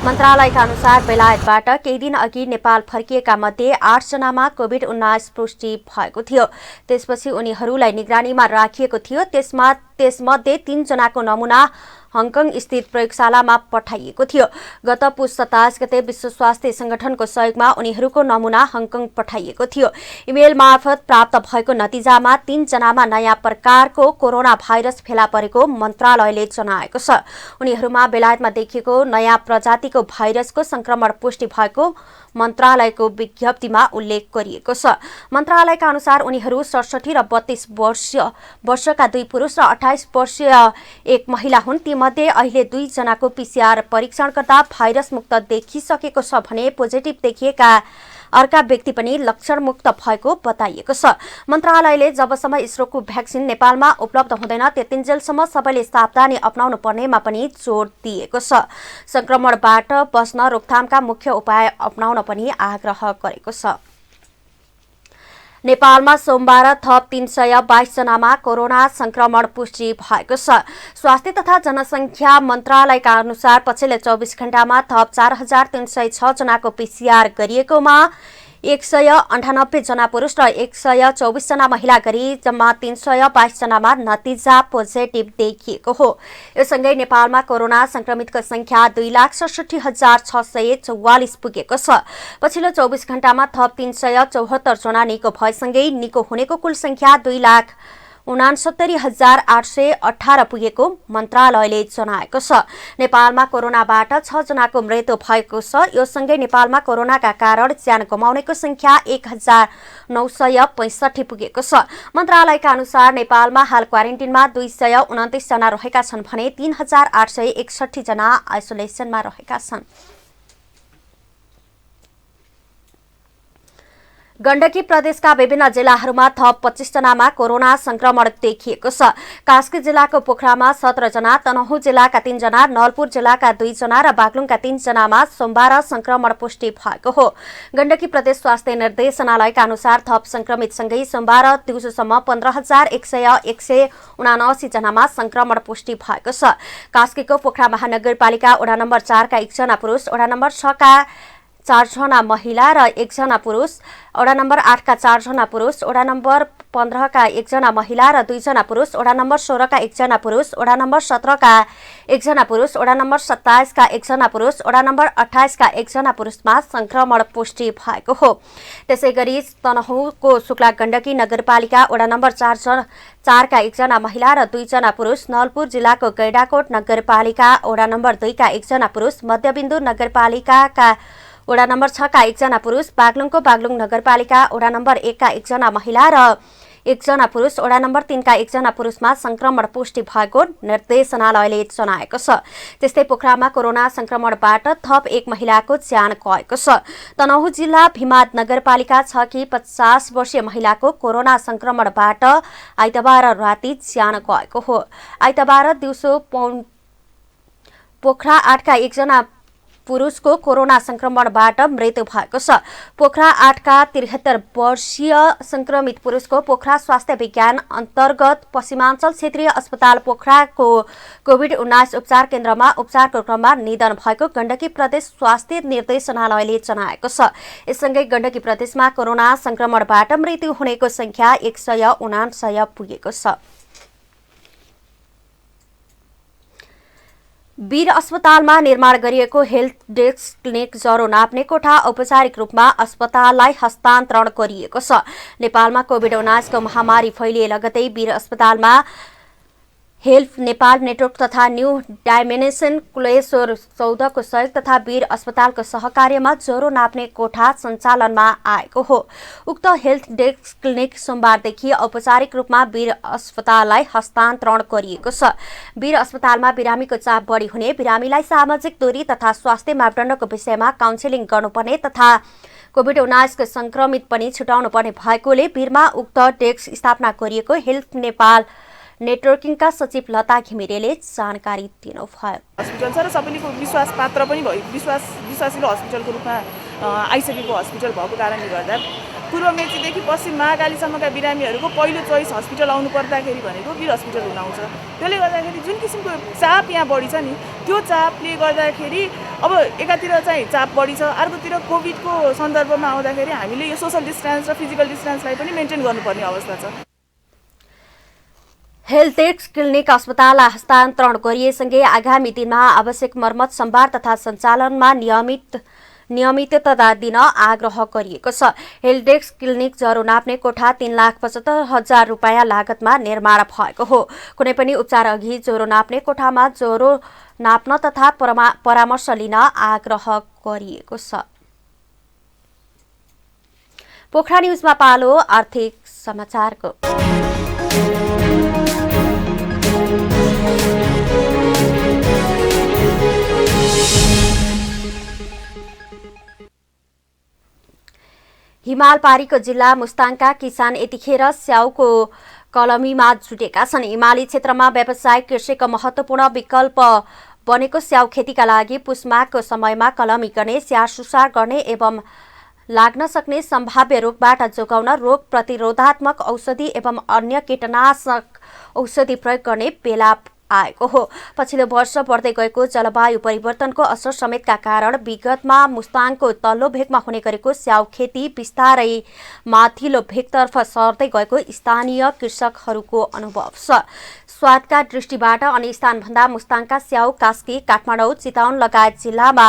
Speaker 1: मन्त्रालयका अनुसार बेलायतबाट केही दिन अघि नेपाल फर्किएका मध्ये 8 जनामा कोभिड-19 पुष्टि भएको थियो। त्यसपछि उनीहरूलाई निगरानीमा राखिएको थियो। त्यसमध्ये 3 जनाको नमुना हङकङ स्थित प्रयोगशालामा पठाइएको थियो। गत पुस 27 गते विश्व स्वास्थ्य संगठनको सहयोगमा उनीहरूको नमुना हङकङ पठाइएको थियो। इमेल मार्फत प्राप्त भएको नतिजामा 3 जनामा नयाँ प्रकारको कोरोना भाइरस फेला परेको मन्त्रालयले जनाएको छ। उनीहरूमा बेलायतमा देखिएको नयाँ प्रजातिको भाइरसको संक्रमण पुष्टि भएको मन्त्रालयको विज्ञप्तिमा उल्लेख गरिएको छ। मन्त्रालयका अनुसार उनीहरू 67 र 32 वर्षका 2 पुरुष र 28 वर्षीय 1 महिला हुन्। तीमध्ये अहिले 2 जनाको PCR परीक्षण गर्दा भाइरस मुक्त देखिसकेको छ भने पोजिटिभ देखिएका अर्का व्यक्ति पनि लक्षण मुक्त भएको बताइएको छ। मन्त्रालयले जबसम्म इसरोको भ्याक्सिन नेपालमा उपलब्ध हुँदैन त्यतिन्जेलसम्म सबैले सावधानी अपनाउनु पर्नेमा पनि जोड दिएको छ। संक्रमणबाट बच्न रोकथामका मुख्य उपाय अपनाउन पनि आग्रह गरेको छ। नेपालमा सोमबार थप 322 जनामा कोरोना संक्रमण पुष्टि भएको छ। स्वास्थ्य तथा जनसङ्ख्या मन्त्रालयका अनुसार पछिल्लो 24 घण्टामा थप 4306 जनाको PCR गरिएकोमा 198 जना पुरुष र 124 जना महिला गरी जम्मा 322 जनामा नतिजा पोजिटिभ देखिएको हो। यो सँगै नेपालमा कोरोना संक्रमितको संख्या 2,67,644 पुगेको छ। पछिल्लो 24 घण्टामा थप 374 जना निको भएसँगै निको हुनेको कुल संख्या 2,69,818 पुगेको मन्त्रालयले जनाएको छ। नेपालमा कोरोनाबाट 6 जनाको मृत्यु भएको छ। यो सँगै नेपालमा कोरोनाका कारण ज्यान गुमाउनेको संख्या 1,965 पुगेको छ। मन्त्रालयका अनुसार नेपालमा हाल क्वारेन्टिनमा 229 जना रहेका छन् भने 3,861 जना आइसोलेसनमा रहेका छन्। गण्डकी प्रदेशका विभिन्न जिल्लाहरूमा थप 25 जनामा कोरोना संक्रमण देखिएको छ। कास्की जिल्लाको पोखरामा 17 जना, तनहुँ जिल्लाका 3 जना, नलपुर जिल्लाका 2 जना र बागलुङका 3 जनामा सोमबार संक्रमण पुष्टि भएको हो। गण्डकी प्रदेश स्वास्थ्य निर्देशनालयका अनुसार थप संक्रमितसँगै सोमबार दिउँसोसम्म 15,179 जनामा संक्रमण पुष्टि भएको छ। कास्कीको पोखरा महानगरपालिका वडा नम्बर 4 का 1 जना पुरुष, वडा नम्बर 6 का 4 जना महिला र 1 जना पुरुष, वडा नम्बर 8 का 4 जना पुरुष, वडा नम्बर 15 का 1 जना महिला र 2 जना पुरुष, वडा नम्बर 16 का 1 जना पुरुष, वडा नम्बर 17 का 1 जना पुरुष, वडा नम्बर 27 का 1 जना पुरुष, वडा नम्बर 28 का 1 जना पुरुषमा संक्रमण पुष्टि भएको हो। त्यसैगरी तनहुँको शुक्ला गण्डकी नगरपालिका वडा नम्बर 4 का 1 जना महिला र 2 जना पुरुष, नलपुर जिल्लाको गैडाकोट नगरपालिका वडा नम्बर 2 का 1 जना पुरुष, मध्यबिन्दु नगरपालिकाका वडा नम्बर 6 का 1 जना पुरुष, बागलुङको बागलुङ नगरपालिका वडा नम्बर 1 का 1 जना महिला र 1 जना पुरुष, वडा नम्बर 3 का 1 जना पुरुषमा संक्रमण पुष्टि भएको निर्देशनालयले जनाएको छ। त्यस्तै पोखरामा कोरोना संक्रमणबाट थप 1 महिलाको ज्यान गएको छ। तनहुँ जिल्ला भीमाद नगरपालिका 6 की 50 वर्षीय महिलाको कोरोना संक्रमणबाट आइतबार राति ज्यान गएको हो। आइतबार दिउँसो पोखरा 8 का 1 जना पुरुषको कोरोना संक्रमणबाट मृत्यु भएको छ। पोखरा 8 का 73 वर्षीय संक्रमित पुरुषको पोखरा स्वास्थ्य विज्ञान अन्तर्गत पश्चिमाञ्चल क्षेत्रीय अस्पताल पोखराको कोभिड-19 उपचार केन्द्रमा उपचारको क्रममा निधन भएको गण्डकी प्रदेश स्वास्थ्य निर्देशनालयले जनाएको छ। यससँगै गण्डकी प्रदेशमा कोरोना संक्रमणबाट मृत्यु हुनेको संख्या 179 पुगेको छ। वीर अस्पतालमा निर्माण गरिएको हेल्थ डेस्क क्लिनिक ज्वरो नाप्ने कोठा औपचारिक रूपमा अस्पताललाई हस्तान्तरण गरिएको छ। नेपालमा कोभिड-19 को महामारी फैलिए लगतै वीर अस्पतालमा हेल्थ नेपाल नेटवर्क तथा न्यू डाइमेन्सन क्लेसोर 14 को सहयोग तथा वीर अस्पतालको सहकार्यमा ज्वरो नाप्ने कोठा सञ्चालनमा आएको हो। उक्त हेल्थ डेस्क क्लिनिक सोमबारदेखि औपचारिक रूपमा वीर अस्पताललाई हस्तान्तरण गरिएको छ। वीर अस्पतालमा बिरामीको चाप बढी हुने, बिरामीलाई सामाजिक दूरी तथा स्वास्थ्य मापदण्डको विषयमा काउन्सेलिङ गर्नुपर्ने तथा कोभिड-19 को संक्रमित पनि छुटाउनु पर्ने भएकोले वीरमा उक्त डेस्क स्थापना गरिएको हेल्थ नेपाल नेटवर्किङका सचिव लता घिमिरेले जानकारी दिनुभयो।
Speaker 7: हस्पिटल छ र सबैले विश्वास पात्र पनि भयो, विश्वासिलो हस्पिटलको रूपमा आइसकेको हस्पिटल भएको कारणले गर्दा पूर्व मेचीदेखि पश्चिम महाकालीसम्मका बिरामीहरूको पहिलो चोइस हस्पिटल आउनु पर्दाखेरि भनेको वीर हस्पिटल हुन आउँछ। त्यसले गर्दाखेरि जुन किसिमको चाप यहाँ बढी छ नि, त्यो चापले गर्दाखेरि अब एकातिर चाहिँ चाप बढी छ, अर्कोतिर कोभिडको सन्दर्भमा आउँदाखेरि हामीले यो सोसल डिस्टेन्स र फिजिकल डिस्टेन्सलाई पनि मेन्टेन गर्नुपर्ने अवस्था छ।
Speaker 1: हेल्थडेस्क क्लिनिक अस्पताललाई हस्तान्तरण गरिएसँगै आगामी दिनमा आवश्यक मर्मत सम्भार तथा सञ्चालनमा नियमितता दिन आग्रह गरिएको छ। हेल्थडेस्क क्लिनिक ज्वरो नाप्ने कोठा 3,75,000 रुपियाँ लागतमा निर्माण भएको हो। कुनै पनि उपचार अघि ज्वरो नाप्ने कोठामा ज्वरो नाप्न तथा परामर्श लिन आग्रह गरिएको छ। पोखरा न्युजमा पालो आर्थिक समाचारको। हिमालपारीको जिल्ला मुस्ताङका किसान यतिखेर स्याउको कलमीमा जुटेका छन्। हिमाली क्षेत्रमा व्यावसायिक कृषिको महत्त्वपूर्ण विकल्प बनेको स्याउ खेतीका लागि पुस माघको समयमा कलमी गर्ने, स्याहार सुसार गर्ने एवं लाग्न सक्ने सम्भाव्य रोगबाट जोगाउन रोग प्रतिरोधात्मक औषधि एवं अन्य कीटनाशक औषधि प्रयोग गर्ने बेला आएको हो। पछिल्लो वर्ष बढ्दै गएको जलवायु परिवर्तनको असर समेतका कारण विगतमा मुस्ताङको तल्लो भेगमा हुने गरेको स्याउ खेती बिस्तारै माथिल्लो भेगतर्फ सर्दै गएको स्थानीय कृषकहरूको अनुभव छ। स्वादका दृष्टिबाट अन्य स्थानभन्दा मुस्ताङका स्याउ कास्की, काठमाडौँ, चितवन लगायत जिल्लामा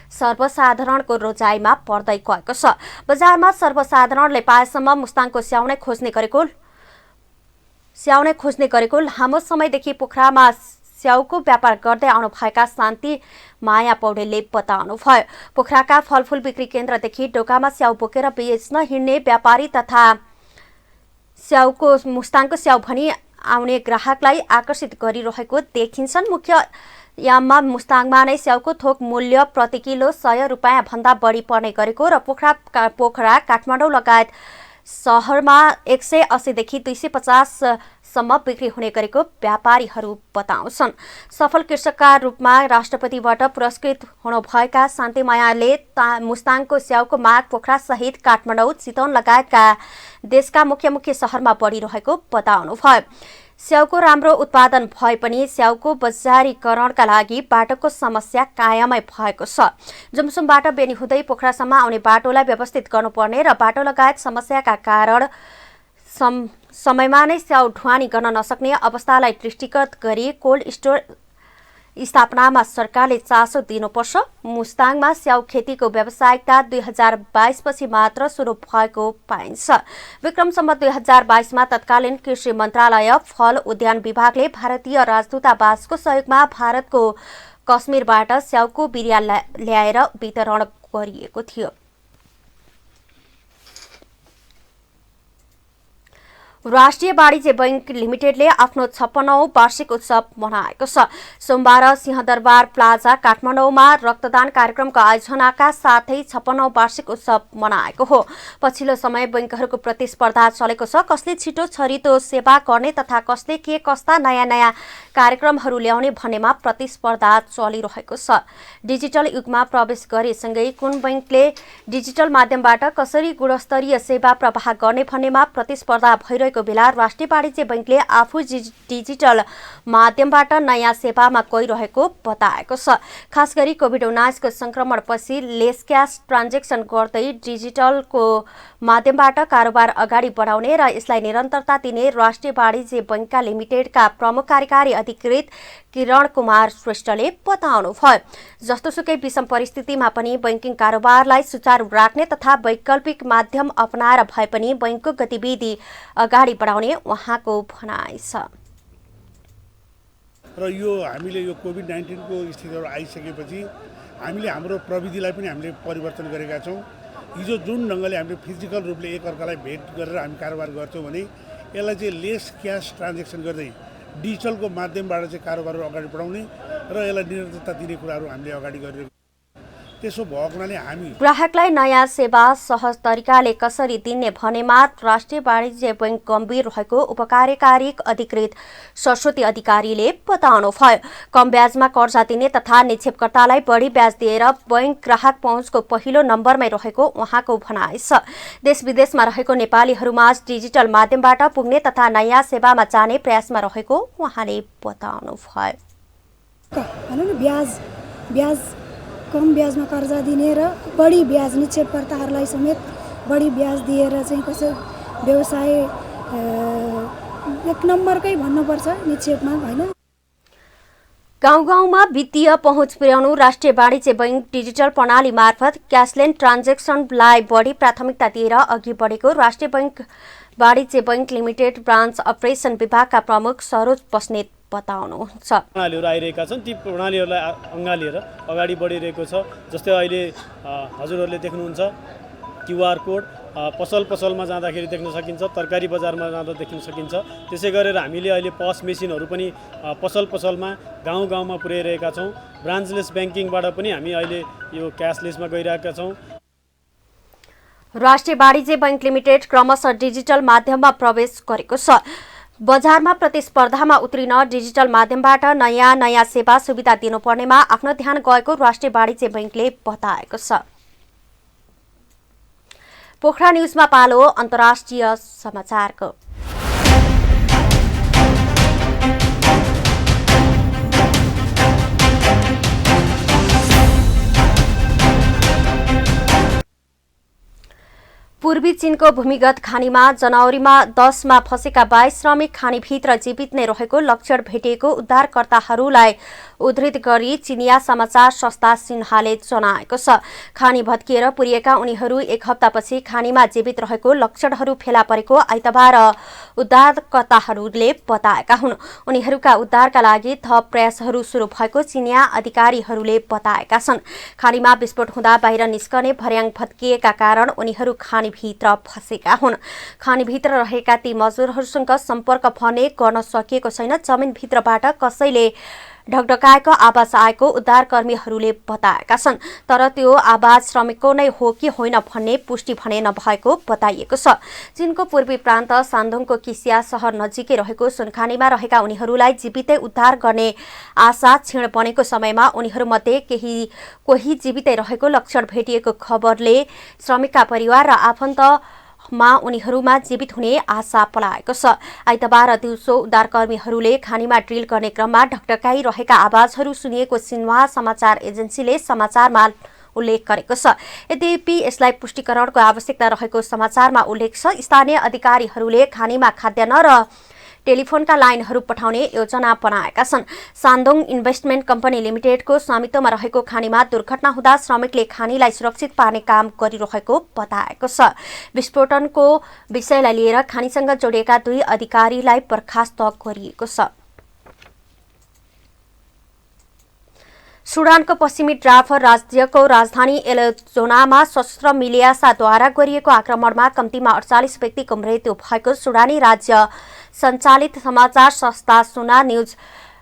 Speaker 1: सर्वसाधारणको रोजाइमा पर्दै गएको छ। बजारमा सर्वसाधारणले पाएसम्म मुस्ताङको स्याउ नै खोज्ने गरेको लामो समयदेखि पोखरामा स्याउको व्यापार गर्दै आउनुभएका शान्ति माया पौडेलले बताउनुभयो। पोखराका फलफूल बिक्री केन्द्रदेखि डोकामा स्याउ बोकेर बेच्न हिँड्ने व्यापारी तथा मुस्ताङको स्याउ भनी आउने ग्राहकलाई आकर्षित गरिरहेको देखिन्छन्। मुख्य याममा मुस्ताङमा नै स्याउको थोक मूल्य प्रति किलो 100 रुपियाँ भन्दा बढी पर्ने गरेको र पोखरा, काठमाडौँ लगायत शहरमा 180 देखि 250 सम्म बिक्री हुने गरेको व्यापारीहरू बताउँछन्। सफल कृषकका रूपमा राष्ट्रपतिबाट पुरस्कृत हुनुभएका शान्तिमायाले मुस्ताङको स्याउको माग पोखरा सहित काठमाडौँ, चितवन लगायतका देशका मुख्य शहरमा बढिरहेको बताउनुभयो। स्याउको राम्रो उत्पादन भए पनि स्याउको बजारीकरणका लागि बाटोको समस्या कायमै भएको छ। जुमसुमबाट बेनी हुँदै पोखरासम्म आउने बाटोलाई व्यवस्थित गर्नुपर्ने र बाटो लगायत समस्याका कारण समयमा नै स्याउ ढुवानी गर्न नसक्ने अवस्थालाई दृष्टिगत गरी कोल्ड स्टोर स्थापनामा सरकारले चासो दिनुपर्छ। मुस्ताङमा स्याउ खेतीको व्यावसायिकता 2022 पछि मात्र सुरु भएको पाइन्छ। विक्रमसम्म 2022मा तत्कालीन कृषि मन्त्रालय, फल उद्यान विभागले भारतीय राजदूतावासको सहयोगमा भारतको कश्मीरबाट स्याउको बिरुवा ल्याएर वितरण गरिएको थियो। राष्ट्रिय वाणिज्य बैंक लिमिटेडले आफ्नो 56औं वार्षिक उत्सव मनाएको छ। सोमबार सिंहदरबार प्लाजा काठमाडौँमा रक्तदान कार्यक्रमको आयोजनाका साथै 56औं वार्षिक उत्सव मनाएको हो। पछिल्लो समय बैंकहरूको प्रतिस्पर्धा चलेको छ। कसले छिटो छरितो सेवा गर्ने तथा कसले के कस्ता नयाँ कार्यक्रमहरू ल्याउने भन्नेमा प्रतिस्पर्धा चलिरहेको छ। डिजिटल युगमा प्रवेश गरेसँगै कुन बैंकले डिजिटल माध्यमबाट कसरी गुणस्तरीय सेवा प्रवाह गर्ने भन्नेमा प्रतिस्पर्धा भइरहेको बेला राष्ट्रिय वाणिज्य बैंकले आफू डिजिटल माध्यमबाट नयाँ सेवामा गइरहेको बताएको छ। खास गरी कोभिड-19 को संक्रमणपछि लेस क्याश ट्रान्जेक्सन गर्दै डिजिटलको माध्यमबाट कारोबार अगाडि बढाउने र यसलाई निरन्तरता दिने राष्ट्रिय वाणिज्य बैंकका लिमिटेडका प्रमुख कार्यकारी अधिकृत किरण कुमार श्रेष्ठले बताउनुभयो। जस्तोसुकै विषम परिस्थितिमा पनि बैंकिङ कारोबारलाई सुचारू राख्ने तथा वैकल्पिक माध्यम अपनाएर भए पनि बैंकको गतिविधि अगाडि बढाउने उहाँको भनाइ छ।
Speaker 8: र यो हामीले यो कोभिड-19 को स्थितिहरू आइसकेपछि हामीले हाम्रो प्रविधिलाई पनि हामीले परिवर्तन गरेका छौँ। हिजो जुन ढङ्गले हामीले फिजिकल रूपले एकअर्कालाई भेट गरेर हामी कारोबार गर्थ्यौँ भने यसलाई चाहिँ लेस क्यास ट्रान्जेक्सन गर्दै डिजिटलको माध्यमबाट चाहिँ कारोबारहरू अगाडि बढाउने र यसलाई निरन्तरता दिने कुराहरू हामीले अगाडि गरिरहेको त्यसो भएको हुनाले हामी
Speaker 1: ग्राहकलाई नयाँ सेवा सहज तरिकाले कसरी दिने भनेमा राष्ट्रिय वाणिज्य बैंक गम्भीर रहेको उपकार्यकारी अधिकृत सरस्वती अधिकारीले बताउनुभयो। कम ब्याजमा कर्जा दिने तथा निक्षेपकर्तालाई बढी ब्याज दिएर बैंक ग्राहक पहुँचको पहिलो नम्बरमै रहेको उहाँको भनाइ छ। देश विदेशमा रहेको नेपालीहरूमा डिजिटल माध्यमबाट पुग्ने तथा नयाँ सेवामा जाने प्रयासमा रहेको उहाँले बताउनुभयो।
Speaker 9: ब्याज कम ब्याजमा कर्जा दिने र बढी ब्याज निक्षेपकर्ताहरूलाई समेत बढी ब्याज दिएर चाहिँ कसै व्यवसाय एक नम्बरकै भन्नुपर्छ निक्षेपमा, होइन।
Speaker 1: गाउँ-गाउँमा वित्तीय पहुँच पुर्याउनु राष्ट्रिय वाणिज्य बैंक डिजिटल प्रणाली मार्फत क्यासलेस ट्रान्जेक्सनलाई बढी प्राथमिकता दिएर अघि बढेको राष्ट्रिय वाणिज्य बैंक लिमिटेड ब्रान्च अपरेसन विभागका प्रमुख सरोज बस्नेत बताउनुहुन्छ।
Speaker 10: प्रणालीहरू आइरहेका छन्, ती प्रणालीहरूलाई अँगालेर अगाडि बढिरहेको छ। जस्तै अहिले हजुरहरूले देख्नुहुन्छ क्युआर कोड पसलमा जाँदाखेरि देख्न सकिन्छ, तरकारी बजारमा जाँदा देख्न सकिन्छ। त्यसै गरेर हामीले अहिले पस मेसिनहरू पनि पसलमा गाउँ-गाउँमा पुर्याइरहेका छौँ। ब्रान्चलेस ब्याङ्किङबाट पनि हामी अहिले यो क्यासलेसमा गइरहेका छौँ।
Speaker 1: राष्ट्रिय वाणिज्य बैंक लिमिटेड क्रमशः डिजिटल माध्यममा प्रवेश गरेको छ। बजारमा प्रतिस्पर्धामा उत्रिन डिजिटल माध्यमबाट नयाँ सेवा सुविधा दिनुपर्नेमा आफ्नो ध्यान गएको राष्ट्रिय वाणिज्य बैंकले बताएको छ। पोखरा न्यूजमा पालो अन्तर्राष्ट्रिय समाचारको। पूर्वी चीनको भूमिगत खानीमा जनवरीमा 10 मा फँसेका 22 श्रमिक खानीभित्र जीवित नै रहेको लक्षण भेटिएको उद्धारकर्ताहरूलाई उद्धृत गरी चिनिया समाचार संस्था सिन्हाले जनाएको छ। खानी भत्किएर पुरिएका उनीहरू एक हप्तापछि खानीमा जीवित रहेको लक्षणहरू फेला परेको आइतबार उद्धारकर्ताहरूले बताएका हुन्। उनीहरूका उद्धारका लागि थप प्रयासहरू सुरु भएको चिनिया अधिकारीहरूले बताएका छन्। खानीमा विस्फोट हुँदा बाहिर निस्कने भर्याङ भत्किएका कारण उनीहरू खानीभित्र फँसेका हुन्। खानीभित्र रहेका ती मजदुरहरूसँग सम्पर्क भने गर्न सकिएको छैन। जमिनभित्रबाट कसैले ढकढकाएको आवाज आएको उद्धारकर्मीहरूले बताएका छन्, तर त्यो आवाज श्रमिकको नै हो कि होइन भन्ने पुष्टि भने नभएको बताइएको छ। चीनको पूर्वी प्रान्त सान्दोङको किसिया सहर नजिकै रहेको सुनखानीमा रहेका उनीहरूलाई जीवितै उद्धार गर्ने आशा क्षीण बनेको समयमा उनीहरूमध्ये कोही जीवितै रहेको लक्षण भेटिएको खबरले श्रमिकका परिवार र आफन्तमा उनीहरूमा जीवित हुने आशा पलाएको छ। आइतबार दिउँसो उद्धारकर्मीहरूले खानीमा ड्रिल गर्ने क्रममा ढकढकाइरहेका आवाजहरू सुनिएको सिन्वा समाचार एजेन्सीले समाचारमा उल्लेख गरेको छ। यद्यपि यसलाई पुष्टिकरणको आवश्यकता रहेको समाचारमा उल्लेख छ। स्थानीय अधिकारीहरूले खानीमा खाद्यान्न र टेलिफोनका लाइनहरू पठाउने योजना बनाएका छन्। सान्दोङ इन्भेस्टमेन्ट कम्पनी लिमिटेडको स्वामित्वमा रहेको खानीमा दुर्घटना हुँदा श्रमिकले खानीलाई सुरक्षित पार्ने काम गरिरहेको बताएको छ। विस्फोटनको विषयलाई लिएर खानीसँग जोडिएका 2 अधिकारीलाई बर्खास्त गरिएको छ। सुडानको पश्चिमी डार्फर राज्यको राजधानी एरिजोनामा सशस्त्र मिलियासाद्वारा गरिएको आक्रमणमा कम्तीमा 48 व्यक्तिको मृत्यु भएको सुडानी राज्य सञ्चालित समाचार संस्था सुना न्यूज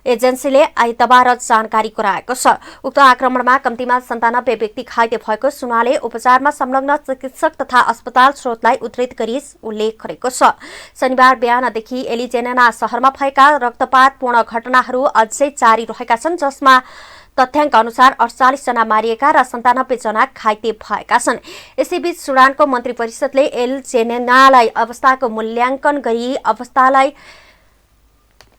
Speaker 1: एजेन्सीले आइतबार जानकारी गराएको छ। उक्त आक्रमणमा कम्तीमा 97 व्यक्ति घाइते भएको सुनाले उपचारमा संलग्न चिकित्सक तथा अस्पताल स्रोतलाई उद्धृत गरी उल्लेख गरेको छ। शनिबार बिहानदेखि एलिजेना शहरमा भएका रक्तपातपूर्ण घटनाहरू अझै जारी रहेका छन्, जसमा तथ्याङ्क अनुसार 48 जना मारिएका र 97 जना घाइते भएका छन्। यसैबीच सुडानको मन्त्री परिषदले एलिजेनालाई अवस्थाको मूल्याङ्कन गरी अवस्थालाई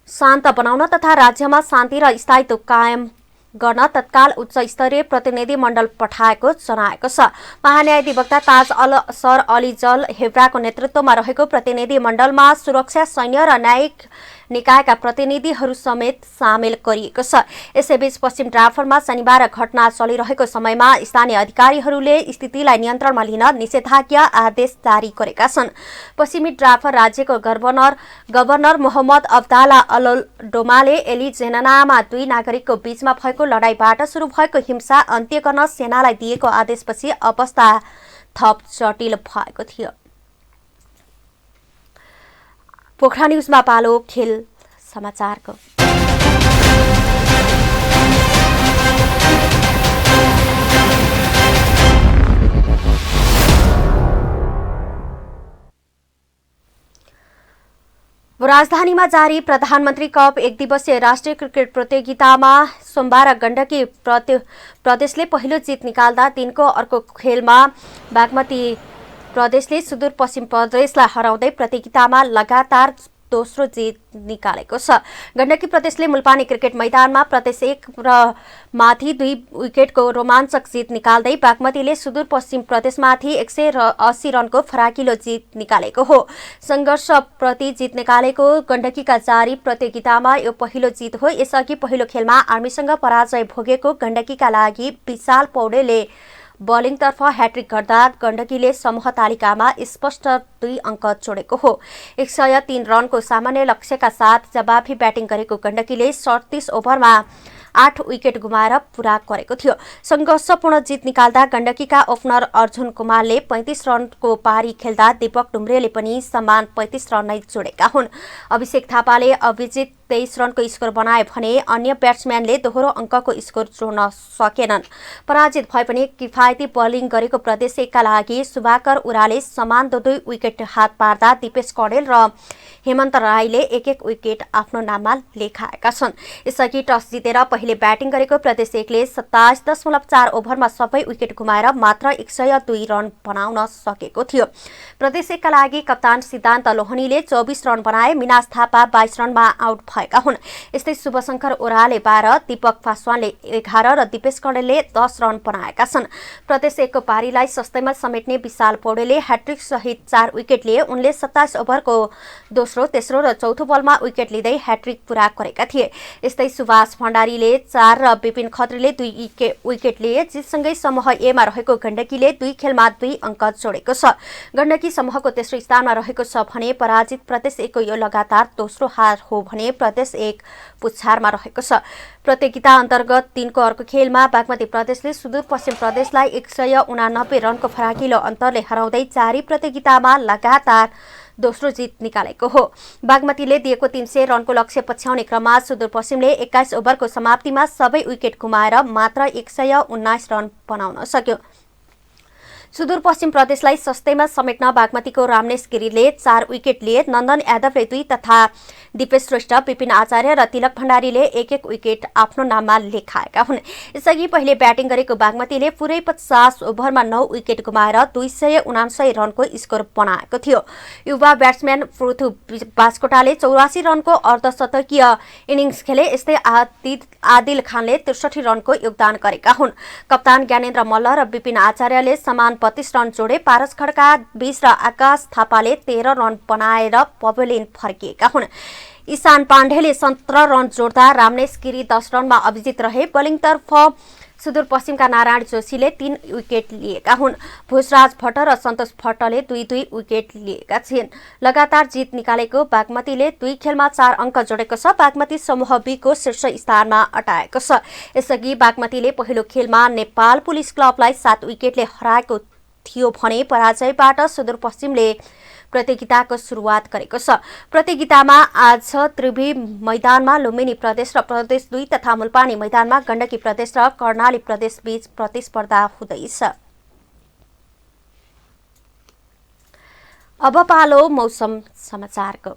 Speaker 1: शान्त बनाउन तथा राज्यमा शान्ति र स्थायित्व कायम गर्न तत्काल उच्च स्तरीय प्रतिनिधि मण्डल पठाएको जनाएको छ। महान्यायाधिवक्ता ताज अल सर अली जल हेब्राको नेतृत्वमा रहेको प्रतिनिधि मण्डलमा सुरक्षा, सैन्य र न्यायिक निकायका प्रतिनिधिहरू समेत सामेल गरिएको छ। यसैबीच पश्चिम डार्फरमा शनिबार घटना चलिरहेको समयमा स्थानीय अधिकारीहरूले स्थितिलाई नियन्त्रणमा लिन निषेधाज्ञा आदेश जारी गरेका छन्। पश्चिमी डार्फर राज्यको गभर्नर मोहम्मद अब्दाला अल डोमाले एलिजेनामा 2 नागरिकको बीचमा भएको लडाईँबाट सुरु भएको हिंसा अन्त्य गर्न सेनालाई दिएको आदेशपछि अवस्था थप जटिल भएको थियो। पोखरा न्यूजमा पालो खेल समाचारको। राजधानीमा जारी प्रधानमन्त्री कप 1 दिवसीय राष्ट्रिय क्रिकेट प्रतियोगितामा सोमबार गण्डकी प्रदेशले पहिलो जित निकाल्दा दिनको अर्को खेलमा बागमती प्रदेशले सुदूरपश्चिम प्रदेशलाई हराउँदै प्रतियोगितामा लगातार दोस्रो जित निकालेको छ। गण्डकी प्रदेशले मुलपानी क्रिकेट मैदानमा प्रदेश 1 र माथि 2 विकेटको रोमाञ्चक जित निकाल्दै बागमतीले सुदूरपश्चिम प्रदेशमाथि 180 रनको फराकिलो जित निकालेको हो। सङ्घर्षप्रति जित निकालेको गण्डकीका जारी प्रतियोगितामा यो पहिलो जित हो। यसअघि पहिलो खेलमा आर्मीसँग पराजय भोगेको गण्डकीका लागि विशाल पौडेलले बलिङतर्फ ह्याट्रिक गर्दा गण्डकीले समूह तालिकामा स्पष्ट 2 अङ्क जोडेको हो। 103 रनको सामान्य लक्ष्यका साथ जवाफी ब्याटिङ गरेको गण्डकीले 37 ओभरमा 8 विकेट गुमाएर पूरा गरेको थियो। सङ्घर्षपूर्ण जित निकाल्दा गण्डकीका ओपनर अर्जुन कुमारले 35 रनको पारी खेल्दा दीपक डुम्रेले पनि समान 35 रन नै जोडेका हुन्। अभिषेक थापाले अभिजित 23 रनको स्कोर बनाए भने अन्य ब्याट्सम्यानले दोहोरो अङ्कको स्कोर जोड्न सकेनन्। पराजित भए पनि किफायती बलिङ गरेको प्रदेश 1 का लागि सुभाकर उराले समान 2 विकेट हात पार्दा दिपेश कडेल र हेमन्त राईले 1-1 विकेट आफ्नो नाममा लेखाएका छन्। यसअघि टस जितेर पहिले ब्याटिङ गरेको प्रदेश 1 ले 27.4 ओभरमा सबै विकेट गुमाएर मात्र 102 रन बनाउन सकेको थियो। प्रदेश 1 का लागि कप्तान सिद्धान्त लोहनीले 24 रन बनाए। मिनास थापा 22 रनमा आउट भएका हुन्। यस्तै शुभशङ्कर ओराले 12, दीपक पासवानले 11 र दिपेश कडेलले 10 रन बनाएका छन्। प्रदेश 1 को पारीलाई सस्तैमा समेट्ने विशाल पौडेलले ह्याट्रिक सहित 4 विकेट लिए। उनले 27 ओभरको दोस्रो, तेस्रो र चौथो बलमा विकेट लिँदै ह्याट्रिक पूरा गरेका थिए। यस्तै सुभाष भण्डारीले 4 र विपिन खत्रीले 2 विकेट लिए। जितसँगै समूह ए मा रहेको गण्डकीले 2 खेलमा 2 अङ्क जोडेको छ। गण्डकी समूहको तेस्रो स्थानमा रहेको छ भने पराजित प्रदेश 1 को यो लगातार दोस्रो हार हो भने प्रदेश 1 पुच्छारमा रहेको छ। प्रतियोगिता अन्तर्गत दिनको अर्को खेलमा बागमती प्रदेशले सुदूरपश्चिम प्रदेशलाई 189 रनको फराकिलो अन्तरले हराउँदै जारी प्रतियोगितामा लगातार दोस्रो जित निकालेको हो। बागमतीले दिएको 300 रनको लक्ष्य पछ्याउने क्रममा सुदूरपश्चिमले 21 ओभरको समाप्तिमा सबै विकेट गुमाएर मात्र 119 रन बनाउन सक्यो। सुदूरपश्चिम प्रदेशलाई सस्तैमा समेट्न बागमतीको रामनेश गिरीले 4 विकेट लिए। नन्दन यादवले 2 तथा दिपेश श्रेष्ठ, विपिन आचार्य र तिलक भण्डारीले 1-1 विकेट आफ्नो नाममा लेखाएका हुन्। यसअघि पहिले ब्याटिङ गरेको बागमतीले पुरै 50 ओभरमा 9 विकेट गुमाएर 279 रनको स्कोर बनाएको थियो। युवा ब्याट्सम्यान पृथु बास्कोटाले 84 रनको अर्धशतकीय इनिङ्स खेले। यस्तै आदिल खानले 63 रनको योगदान गरेका हुन्। कप्तान ज्ञानेन्द्र मल्ल र विपिन आचार्यले समान 32 रन जोडे। पारस खड्का 20 र आकाश थापाले 13 रन बनाएर पवेलियन फर्किएका हुन्। ईशान पाण्डेले 17 रन जोड्दा रामनेश गिरी 10 रनमा अभिजित रहे। बलिङतर्फ सुदूरपश्चिमका नारायण जोशीले 3 विकेट लिएका हुन्। भोजराज भट्ट र सन्तोष भट्टले 2-2 विकेट लिएका छिन्। लगातार जित निकालेको बागमतीले 2 खेलमा 4 अङ्क जोडेको छ। बागमती समूह बी को शीर्ष स्थानमा अटाएको छ। यसअघि बागमतीले पहिलो खेलमा नेपाल पुलिस क्लबलाई 7 विकेटले हराएको थियो भने पराजयबाट सुदूरपश्चिमले प्रतियोगिताको सुरुवात गरेको छ। प्रतियोगितामा आज त्रिवी मैदानमा लुम्बिनी प्रदेश र प्रदेश 2 तथा मुलपानी मैदानमा गण्डकी प्रदेश र कर्णाली प्रदेश बीच प्रतिस्पर्धा हुँदैछ। अब पालो मौसम समाचारको।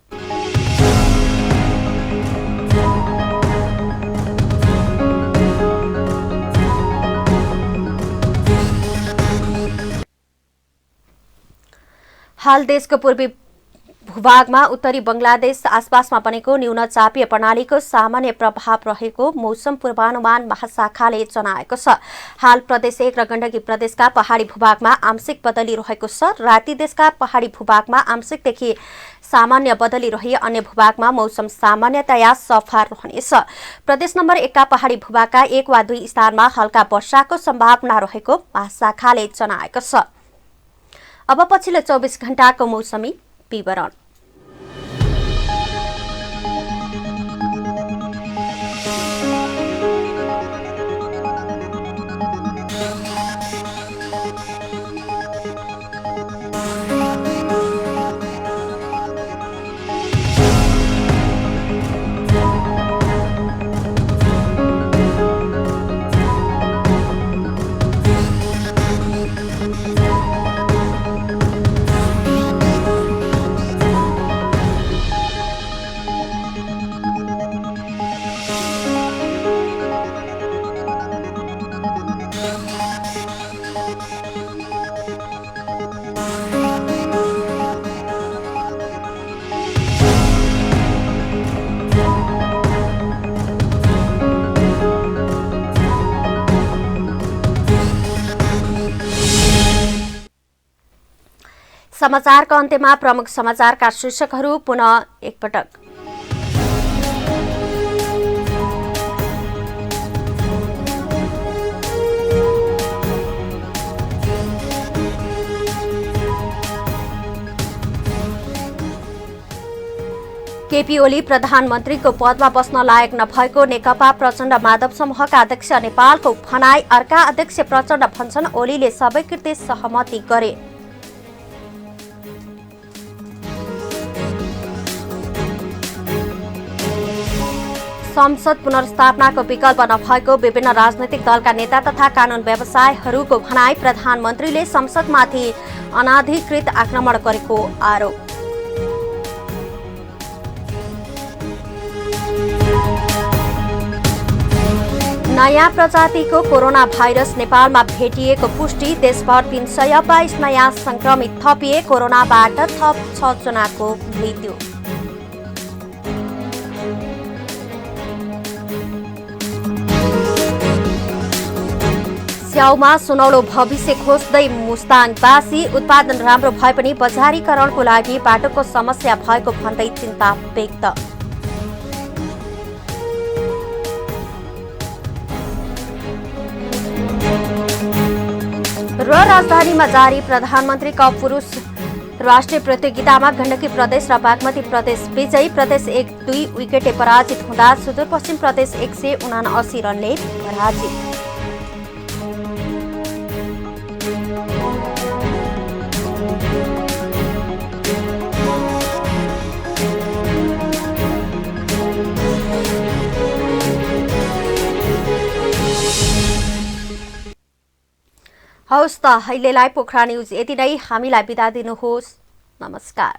Speaker 1: हाल देशको पूर्वी भूभागमा उत्तरी बंगलादेश आसपासमा बनेको न्यून चापीय प्रणालीको सामान्य प्रभाव रहेको मौसम पूर्वानुमान महाशाखाले जनाएको छ। हाल प्रदेश 1 र गण्डकी प्रदेशका पहाडी भूभागमा आंशिक बदली रहेको छ। राति देशका पहाडी भूभागमा आंशिकदेखि सामान्य बदली रही अन्य भूभागमा मौसम सामान्यतया सफा रहनेछ। प्रदेश नम्बर 1 का पहाडी भूभागका 1 वा 2 स्थानमा हल्का वर्षाको सम्भावना रहेको महाशाखाले जनाएको छ। अब पछिल्लो 24 घण्टाको मौसमी विवरण। समाचारका अन्त्यमा प्रमुख समाचारका शीर्षकहरू पुनः एकपटक। केपी ओली प्रधानमन्त्रीको पदमा बस्न लायक नभएको नेकपा प्रचण्ड माधव समूहका अध्यक्ष नेपालको भनाई। अर्का अध्यक्ष प्रचण्ड भन्छन् ओलीले सबैकृत सहमति गरे। संसद पुनर्स्थापनाको विकल्प नभएको विभिन्न राजनैतिक दलका नेता तथा कानून व्यवसायीहरूको भनाई। प्रधानमन्त्रीले संसदमाथि अनाधिकृत आक्रमण गरेको आरोप। नयाँ प्रजातिको कोरोना भाइरस नेपालमा भेटिएको पुष्टि। देशभर 322 नयाँ संक्रमित थपिए। कोरोनाबाट थप 6 जनाको मृत्यु। स्याउमा सुनौलो भविष्य खोज्दै मुस्ताङवासी। उत्पादन राम्रो भए पनि बजारीकरणको लागि बाटोको समस्या भएको भन्दै चिन्ता व्यक्त। र राजधानीमा जारी प्रधानमन्त्री कप पुरुष राष्ट्रिय प्रतियोगितामा गण्डकी प्रदेश र बागमती प्रदेश विजयी। प्रदेश 1-2 विकेटले पराजित हुँदा सुदूरपश्चिम प्रदेश 179 रनले पराजित। हौस् त अहिलेलाई पोखरा न्युज यति नै। हामीलाई बिदा दिनुहोस्। नमस्कार।